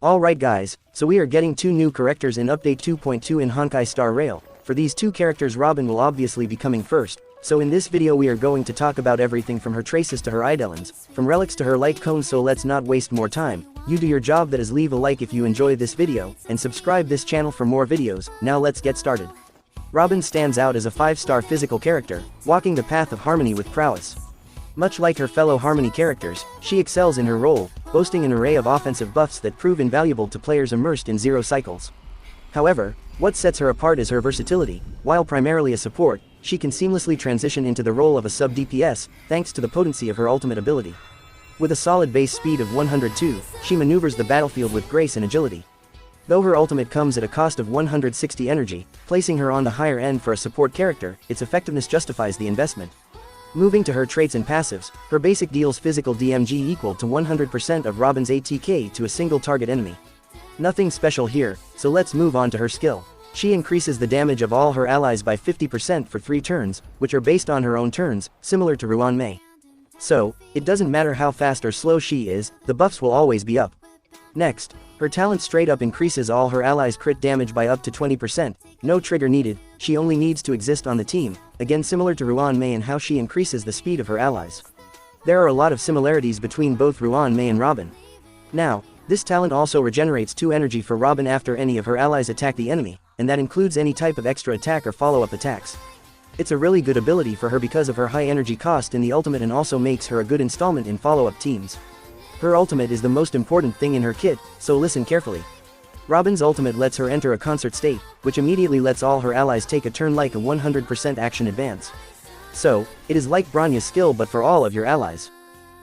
Alright guys, so we are getting 2 new characters in update 2.2 in honkaistarrail. For these 2 characters, Robin will obviously be coming first, so in this video we are going to talk about everything from her traces to her Eidelons, from relics to her Lightcoans. So let's not waste more time. You do your job, that is leave a like if you enjoy this video, and subscribe this channel for more videos. Now let's get started. Robin stands out as a 5-star physical character, walking the path of harmony with prowess. Much like her fellow Harmony characters, she excels in her role, boasting an array of offensive buffs that prove invaluable to players immersed in zero cycles. However, what sets her apart is her versatility. While primarily a support, she can seamlessly transition into the role of a sub-DPS, thanks to the potency of her ultimate ability. With a solid base speed of 102, she maneuvers the battlefield with grace and agility. Though her ultimate comes at a cost of 160 energy, placing her on the higher end for a support character, its effectiveness justifies the investment. Moving to her traits and passives, her basic deals physical DMG equal to 100% of Robin's ATK to a single target enemy. Nothing special here, so let's move on to her skill. She increases the damage of all her allies by 50% for 3 turns, which are based on her own turns, similar to Ruan May. So, it doesn't matter how fast or slow she is, the buffs will always be up. Next, her talent straight up increases all her allies' crit damage by up to 20%, no trigger needed, she only needs to exist on the team, again similar to Ruan May in how she increases the speed of her allies. There are a lot of similarities between both Ruan May and Robin. Now, this talent also regenerates 2 energy for Robin after any of her allies attack the enemy, and that includes any type of extra attack or follow-up attacks. It's a really good ability for her because of her high energy cost in the ultimate, and also makes her a good installment in follow-up teams. Her ultimate is the most important thing in her kit, so listen carefully. Robin's ultimate lets her enter a concert state, which immediately lets all her allies take a turn, like a 100% action advance. So, it is like Bronya's skill but for all of your allies.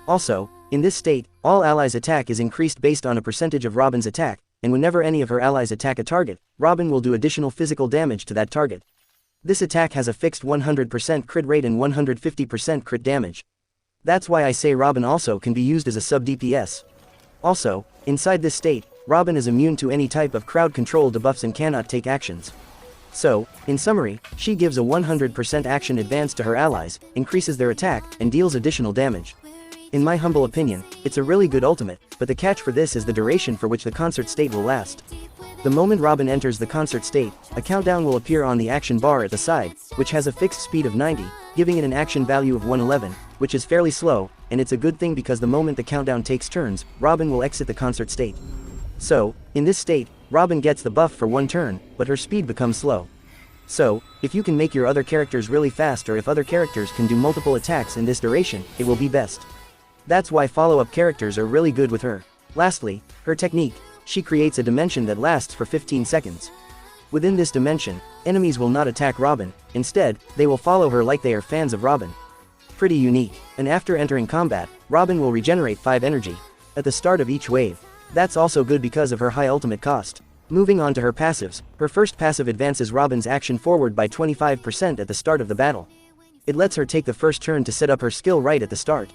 Also, in this state, all allies' attack is increased based on a percentage of Robin's attack, and whenever any of her allies attack a target, Robin will do additional physical damage to that target. This attack has a fixed 100% crit rate and 150% crit damage. That's why I say Robin also can be used as a sub-DPS. Also, inside this state, Robin is immune to any type of crowd control debuffs and cannot take actions. So, in summary, she gives a 100% action advance to her allies, increases their attack, and deals additional damage. In my humble opinion, it's a really good ultimate, but the catch for this is the duration for which the concert state will last. The moment Robin enters the concert state, a countdown will appear on the action bar at the side, which has a fixed speed of 90, giving it an action value of 111, which is fairly slow, and it's a good thing because the moment the countdown takes turns, Robin will exit the concert state. So, in this state, Robin gets the buff for 1 turn, but her speed becomes slow. So, if you can make your other characters really fast, or if other characters can do multiple attacks in this duration, it will be best. That's why follow-up characters are really good with her. Lastly, her technique. She creates a dimension that lasts for 15 seconds. Within this dimension, enemies will not attack Robin, instead, they will follow her like they are fans of Robin. Pretty unique. And after entering combat, Robin will regenerate 5 energy at the start of each wave. That's also good because of her high ultimate cost. Moving on to her passives, her first passive advances Robin's action forward by 25% at the start of the battle. It lets her take the first turn to set up her skill right at the start.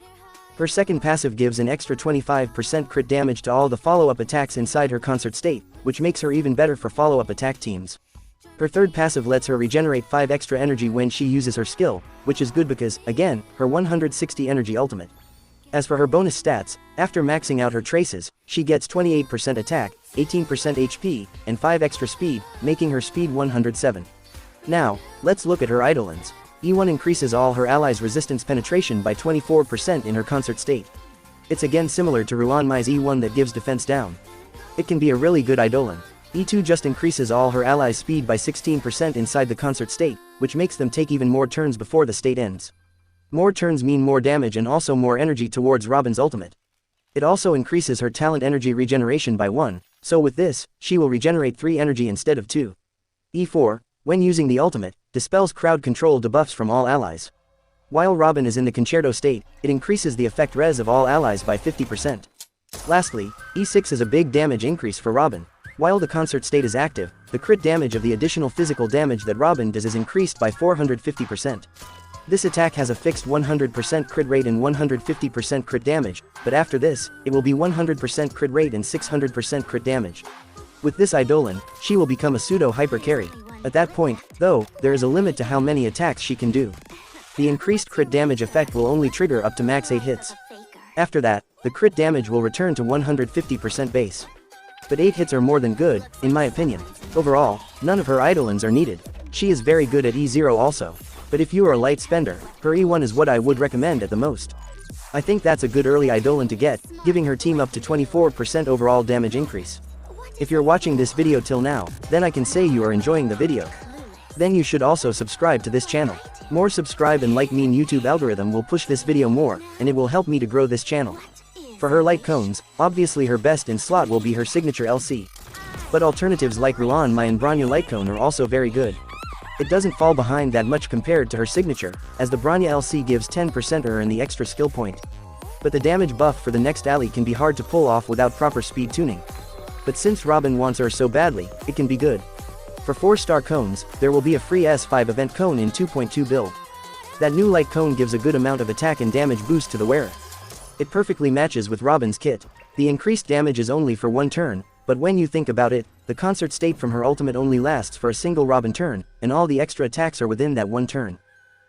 Her second passive gives an extra 25% crit damage to all the follow-up attacks inside her concert state, which makes her even better for follow-up attack teams. Her third passive lets her regenerate 5 extra energy when she uses her skill, which is good because, again, her 160 energy ultimate. As for her bonus stats, after maxing out her traces, she gets 28% attack, 18% HP, and 5 extra speed, making her speed 107. Now, let's look at her Eidelons. E1 increases all her allies' resistance penetration by 24% in her concert state. It's again similar to Ruan May's E1 that gives defense down. It can be a really good Eidolon. E2 just increases all her allies' speed by 16% inside the concert state, which makes them take even more turns before the state ends. More turns mean more damage and also more energy towards Robin's ultimate. It also increases her talent energy regeneration by 1, so with this, she will regenerate 3 energy instead of 2. E4, when using the ultimate, dispels crowd control debuffs from all allies. While Robin is in the concerto state, it increases the effect res of all allies by 50%. Lastly, E6 is a big damage increase for Robin. While the concert state is active, the crit damage of the additional physical damage that Robin does is increased by 450%. This attack has a fixed 100% crit rate and 150% crit damage, but after this, it will be 100% crit rate and 600% crit damage. With this Eidolon, she will become a pseudo-hyper carry. At that point, though, there is a limit to how many attacks she can do. The increased crit damage effect will only trigger up to max 8 hits. After that, the crit damage will return to 150% base. but 8 hits are more than good, in my opinion. Overall, none of her Eidelons are needed. She is very good at E0 also. But if you are a light spender, her E1 is what I would recommend at the most. I think that's a good early Eidolon to get, giving her team up to 24% overall damage increase. If you're watching this video till now, then I can say you are enjoying the video. Then you should also subscribe to this channel. More subscribe and like mean YouTube algorithm will push this video more, and it will help me to grow this channel. For her Lightcoans, obviously her best in slot will be her signature LC. But alternatives like Ruan and Bronya Lightcone are also very good. It doesn't fall behind that much compared to her signature, as the Bronya LC gives 10% her and the extra skill point. But the damage buff for the next ally can be hard to pull off without proper speed tuning. But since Robin wants her so badly, it can be good. For 4-star cones, there will be a free S5 event cone in 2.2 build. That new light cone gives a good amount of attack and damage boost to the wearer. It perfectly matches with Robin's kit. The increased damage is only for one turn, but when you think about it, the concert state from her ultimate only lasts for a single Robin turn, and all the extra attacks are within that one turn.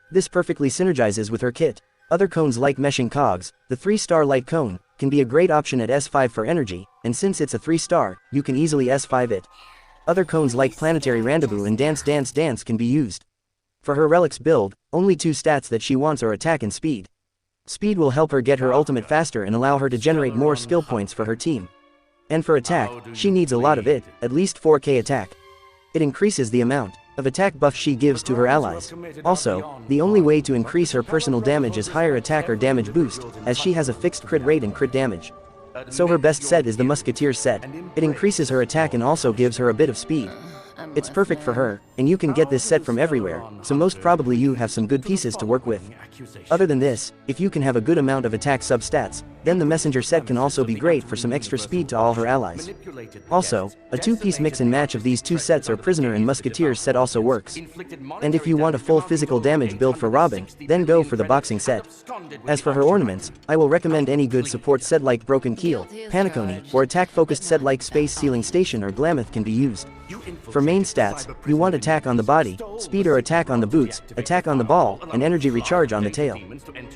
This perfectly synergizes with her kit. Other cones like Meshing Cogs, the 3-star light cone, can be a great option at S5 for energy, and since it's a 3-star, you can easily S5 it. Other cones like Planetary Rendezvous and Dance Dance Dance can be used. For her relics build, only 2 stats that she wants are attack and speed. Speed will help her get her ultimate faster and allow her to generate more skill points for her team. And for attack, she needs a lot of it, at least 4k attack. It increases the amount of attack buff she gives to her allies. Also, the only way to increase her personal damage is higher attack or damage boost, as she has a fixed crit rate and crit damage. So her best set is the Musketeer set. It increases her attack and also gives her a bit of speed. It's perfect for her, and you can get this set from everywhere, so most probably you have some good pieces to work with. Other than this, if you can have a good amount of attack substats, then the Messenger set can also be great for some extra speed to all her allies. Also, a 2-piece mix and match of these 2 sets or Prisoner and Musketeer set also works. And if you want a full physical damage build for Robin, then go for the Boxing set. As for her ornaments, I will recommend any good support set like Broken Keel, Paniconi, or attack-focused set like Space Sealing Station or Glamoth can be used. For main stats, you want attack on the body, speed or attack on the boots, attack on the ball, and energy recharge on the tail.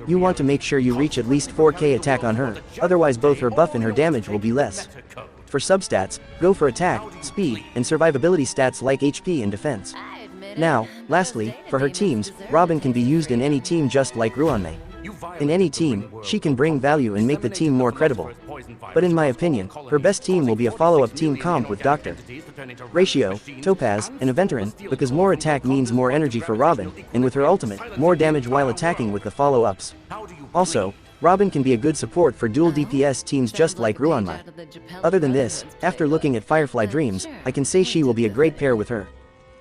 You want to make sure you reach at least 4k attack on her, otherwise both her buff and her damage will be less. For substats, go for attack, speed, and survivability stats like HP and defense. Now, lastly, for her teams, Robin can be used in any team just like Ruan may. In any team, she can bring value and make the team more credible. But in my opinion, her best team will be a follow-up team comp with Dr. Ratio, Topaz, and a Veteran, because more attack means more energy for Robin, and with her ultimate, more damage while attacking with the follow-ups. Also, Robin can be a good support for dual DPS teams just like Ruan. Other than this, after looking at Firefly Dreams, I can say she will be a great pair with her.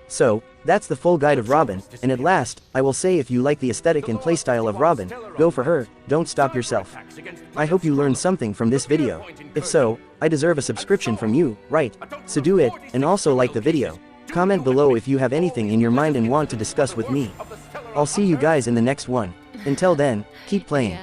So, that's the full guide of Robin, and at last, I will say if you like the aesthetic and playstyle of Robin, go for her, don't stop yourself. I hope you learned something from this video. If so, I deserve a subscription from you, right? So do it, and also like the video. Comment below if you have anything in your mind and want to discuss with me. I'll see you guys in the next one. Until then, keep playing.